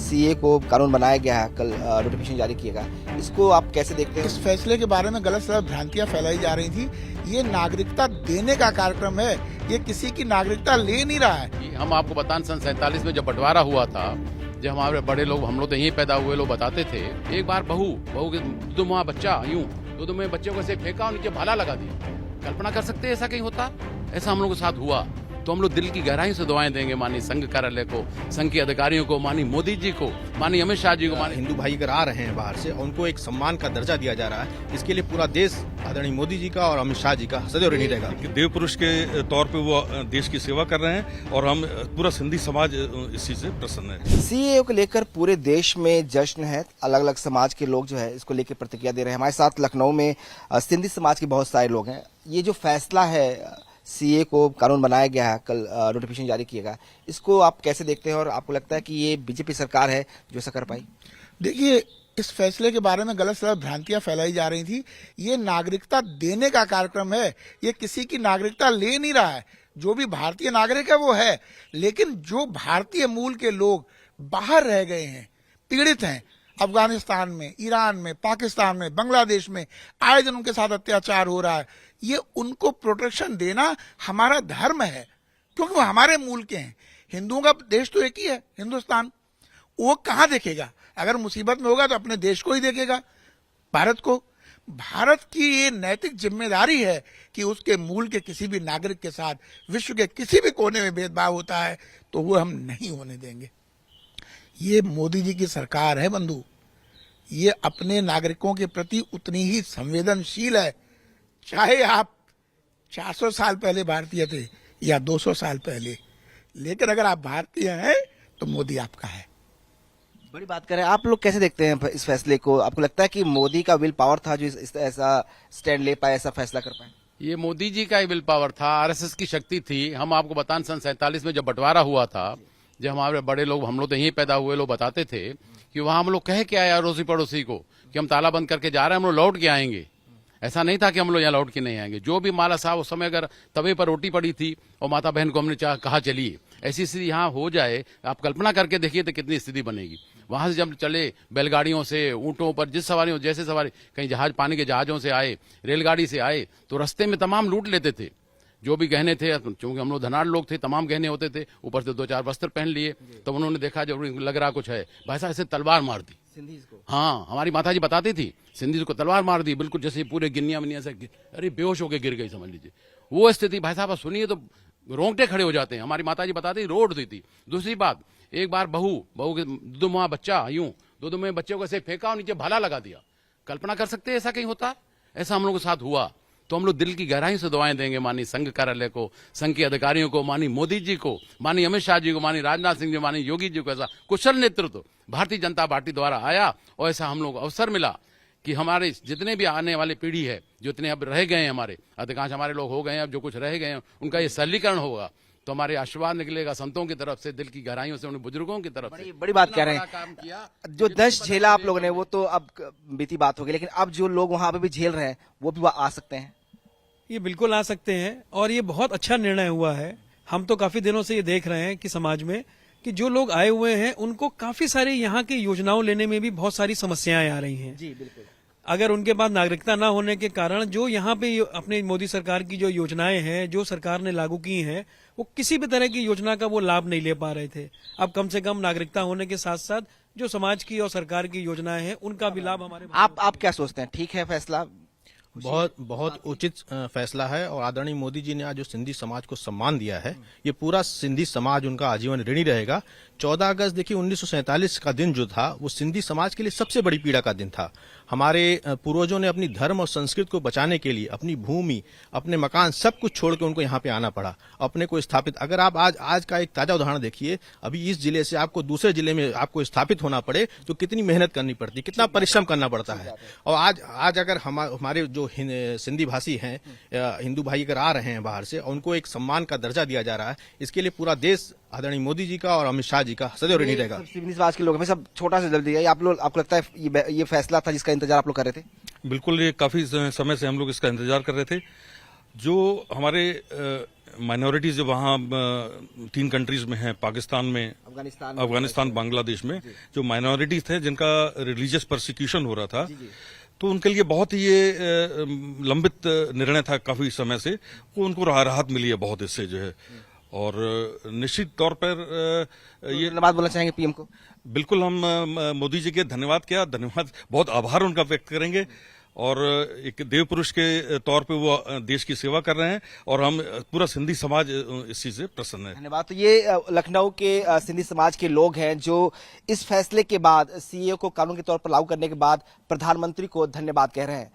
CA को कानून बनाया गया है, कल नोटिफिकेशन जारी किएगा, इसको आप कैसे देखते हैं? इस फैसले के बारे में गलत सलत भ्रांतियां फैलाई जा रही थी। ये नागरिकता देने का कार्यक्रम है, ये किसी की नागरिकता ले नहीं रहा है। हम आपको बताएं, सन 47 में जब बंटवारा हुआ था, जब हमारे बड़े लोग, हम लोग तो यहीं पैदा हुए लोग बताते थे, एक बार बहू के दुमा बच्चा यूं दो में बच्चों को ऐसे फेंका और नीचे भाला लगा दिया। कल्पना कर सकते हैं ऐसा कहीं होता? ऐसा हम लोग के साथ हुआ तो हम लोग दिल की गहराई से दुआएं देंगे माननीय संघ कार्यालय को, संघ के अधिकारियों को, माननीय मोदी जी को, माननीय अमित शाह जी को। हिंदू भाई अगर आ रहे हैं बाहर से, उनको एक सम्मान का दर्जा दिया जा रहा है, इसके लिए पूरा देश आदरणीय मोदी जी का और अमित शाह जी का सदैव ऋणी रहेगा। देव पुरुष के तौर पे वो देश की सेवा कर रहे हैं और हम पूरा सिंधी समाज इस चीज से प्रसन्न है। सीए को लेकर पूरे देश में जश्न है, अलग अलग समाज के लोग जो है इसको लेकर प्रतिक्रिया दे रहे हैं। हमारे साथ लखनऊ में सिंधी समाज के बहुत सारे लोग हैं। ये जो फैसला है, सीए को कानून बनाया गया है, कल नोटिफिकेशन जारी किएगा, इसको आप कैसे देखते हैं और आपको लगता है कि ये बीजेपी सरकार है जो ऐसा कर पाई? देखिए, इस फैसले के बारे में गलत सलत भ्रांतियां फैलाई जा रही थी। ये नागरिकता देने का कार्यक्रम है, ये किसी की नागरिकता ले नहीं रहा है। जो भी भारतीय नागरिक है वो है, लेकिन जो भारतीय मूल के लोग बाहर रह गए हैं, पीड़ित हैं, अफगानिस्तान में, ईरान में, पाकिस्तान में, बांग्लादेश में आए दिन उनके साथ अत्याचार हो रहा है, ये उनको प्रोटेक्शन देना हमारा धर्म है, क्योंकि वो हमारे मूल के हैं। हिंदुओं का देश तो एक ही है, हिंदुस्तान। वो कहाँ देखेगा? अगर मुसीबत में होगा तो अपने देश को ही देखेगा, भारत को। भारत की ये नैतिक जिम्मेदारी है कि उसके मूल के किसी भी नागरिक के साथ विश्व के किसी भी कोने में भेदभाव होता है तो वो हम नहीं होने देंगे। ये मोदी जी की सरकार है बंधु, ये अपने नागरिकों के प्रति उतनी ही संवेदनशील है, चाहे आप 400 साल पहले भारतीय थे या 200 साल पहले। लेकिन अगर आप भारतीय हैं तो मोदी आपका है। बड़ी बात करें, आप लोग कैसे देखते हैं इस फैसले को? आपको लगता है कि मोदी का विल पावर था जो ऐसा स्टैंड ले पाए, ऐसा फैसला कर पाए? ये मोदी जी का ही विल पावर था, आरएसएस की शक्ति थी। हम आपको बताएं, सन 47 में जब बंटवारा हुआ था, जब हमारे बड़े लोग, हम लोग तो यहीं पैदा हुए लोग बताते थे कि वहां हम लोग कह के आए अड़ोसी पड़ोसी को कि हम ताला बंद करके जा रहे हैं, हम लोग लौट के आएंगे। ऐसा नहीं था कि हम लोग यहाँ लौट के नहीं आएंगे। जो भी माला साहब उस समय अगर तवे पर रोटी पड़ी थी और माता बहन को हमने कहा चलिए, ऐसी स्थिति यहाँ हो जाए, आप कल्पना करके देखिए तो कितनी स्थिति बनेगी। वहां से जब चले बैलगाड़ियों से, ऊंटों पर, जिस सवारियों जैसे सवारी, कहीं जहाज, पानी के जहाजों से आए, रेलगाड़ी से आए, तो रास्ते में तमाम लूट लेते थे। जो भी गहने थे, क्योंकि हम लोग धनाढ़ लोग थे, तमाम गहने होते थे, ऊपर से 2-4 वस्त्र पहन लिए। तो उन्होंने देखा जब लग रहा कुछ है, भाई साहब ऐसे तलवार मार दी। हाँ, हमारी माता जी बताती थी, सिंधी को तलवार मार दी, बिल्कुल जैसे पूरे गिनिया मिनिया से, अरे बेहोश होकर गिर गई, समझ लीजिए वो स्थिति। भाई साहब सुनिए तो रोंगटे खड़े हो जाते हैं। हमारी माता जी बताती, रोड दी थी। दूसरी बात, एक बार बहू के दुमा बच्चा यूं दो में बच्चों को ऐसे फेंका और नीचे भाला लगा दिया। कल्पना कर सकते हैं ऐसा कहीं होता? ऐसा हम लोग के साथ हुआ तो हम लोग दिल की गहराई से दुआएं देंगे माननीय संघ कार्यालय को, संघ के अधिकारियों को, माननीय मोदी जी को, माननीय अमित शाह जी को, माननीय राजनाथ सिंह जी, माननीय योगी जी को। ऐसा कुशल नेतृत्व भारतीय जनता पार्टी द्वारा आया और ऐसा हम लोग अवसर मिला कि हमारे जितने भी आने वाली पीढ़ी है, जितने अब रह गए हैं, हमारे अधिकांश हमारे लोग हो गए हैं, अब जो कुछ रह गए हैं उनका ये सरलीकरण होगा तो हमारे आशीर्वाद निकलेगा संतों की तरफ से, दिल की गहराइयों से, उन बुजुर्गों की तरफ से। बड़ी बात कह रहे हैं। जो दर्द झेला आप लोगों ने वो तो अब बीती बात होगी, लेकिन अब जो लोग वहां पे भी झेल रहे हैं वो भी आ सकते हैं। ये बिल्कुल आ सकते हैं और ये बहुत अच्छा निर्णय हुआ है। हम तो काफी दिनों से ये देख रहे हैं कि समाज में कि जो लोग आए हुए हैं उनको काफी सारे यहाँ की योजनाओं लेने में भी बहुत सारी समस्याएं आ रही हैं। जी बिल्कुल। अगर उनके पास नागरिकता ना होने के कारण जो यहाँ पे अपने मोदी सरकार की जो योजनाएं हैं, जो सरकार ने लागू की हैं, वो किसी भी तरह की योजना का वो लाभ नहीं ले पा रहे थे। अब कम से कम नागरिकता होने के साथ साथ जो समाज की और सरकार की योजनाएं हैं उनका भी लाभ हमारे। आप क्या सोचते हैं? ठीक है फैसला? बहुत उचित फैसला है और आदरणीय मोदी जी ने आज जो सिंधी समाज को सम्मान दिया है, ये पूरा सिंधी समाज उनका आजीवन ऋणी रहेगा। 14 अगस्त देखिए 1947 का दिन जो था वो सिंधी समाज के लिए सबसे बड़ी पीड़ा का दिन था। हमारे पूर्वजों ने अपनी धर्म और संस्कृति को बचाने के लिए अपनी भूमि, अपने मकान, सब कुछ छोड़ के उनको यहाँ पे आना पड़ा, अपने को स्थापित। अगर आप आज का एक ताजा उदाहरण देखिए, अभी इस जिले से आपको दूसरे जिले में आपको स्थापित होना पड़े तो कितनी मेहनत करनी पड़ती, कितना परिश्रम करना पड़ता है। और आज अगर हमारे जो सिंधी भाषी हैं, हिंदू भाई अगर आ रहे हैं बाहर से, उनको एक सम्मान का दर्जा दिया जा रहा है, इसके लिए पूरा देश आदरणीय मोदी जी का और अमित शाह जी का सदैव ऋणी रहेगा। सिंधी समाज के लोग हैं, सब छोटा सा जल्दी है, आपको लगता है ये फैसला था जिसका इंतजार आप लोग कर रहे थे? बिल्कुल, ये काफी समय से हम लोग इसका इंतजार कर रहे थे। जो हमारे माइनॉरिटीज जो वहाँ 3 कंट्रीज में हैं, पाकिस्तान में, अफगानिस्तान, बांग्लादेश में, जो माइनॉरिटीज थे जिनका रिलीजियस परसिक्यूशन हो रहा था, तो उनके लिए बहुत ही ये लंबित निर्णय था काफी समय से, वो उनको राहत मिली है बहुत इससे जो है। और निश्चित तौर पर ये धन्यवाद बोलना चाहेंगे पीएम को। बिल्कुल हम मोदी जी के धन्यवाद बहुत आभार उनका व्यक्त करेंगे, और एक देव पुरुष के तौर पे वो देश की सेवा कर रहे हैं, और हम पूरा सिंधी समाज इस चीज से प्रसन्न है। धन्यवाद। तो ये लखनऊ के सिंधी समाज के लोग हैं जो इस फैसले के बाद सीए को कानून के तौर पर लागू करने के बाद प्रधानमंत्री को धन्यवाद कह रहे हैं।